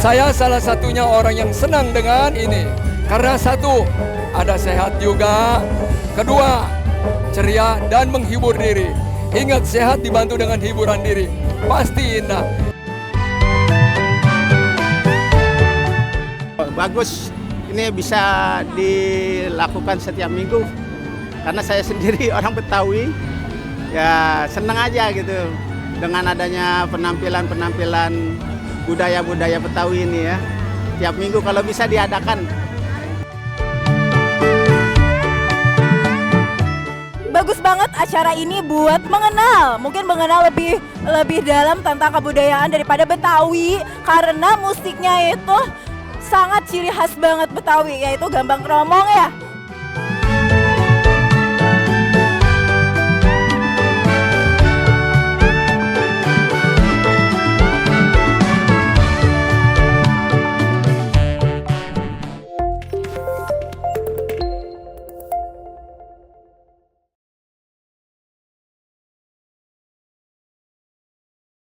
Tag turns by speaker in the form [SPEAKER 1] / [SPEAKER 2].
[SPEAKER 1] Saya salah satunya orang yang senang dengan ini. Karena satu, ada sehat juga. Kedua, ceria dan menghibur diri. Ingat, sehat dibantu dengan hiburan diri. Pasti indah.
[SPEAKER 2] Bagus, ini bisa dilakukan setiap minggu. Karena saya sendiri orang Betawi, ya senang aja gitu. Dengan adanya penampilan-penampilan budaya-budaya Betawi ini ya. Tiap minggu kalau bisa diadakan.
[SPEAKER 3] Bagus banget acara ini buat mungkin mengenal lebih dalam tentang kebudayaan daripada Betawi, karena musiknya itu sangat ciri khas banget Betawi, yaitu Gambang Kromong ya.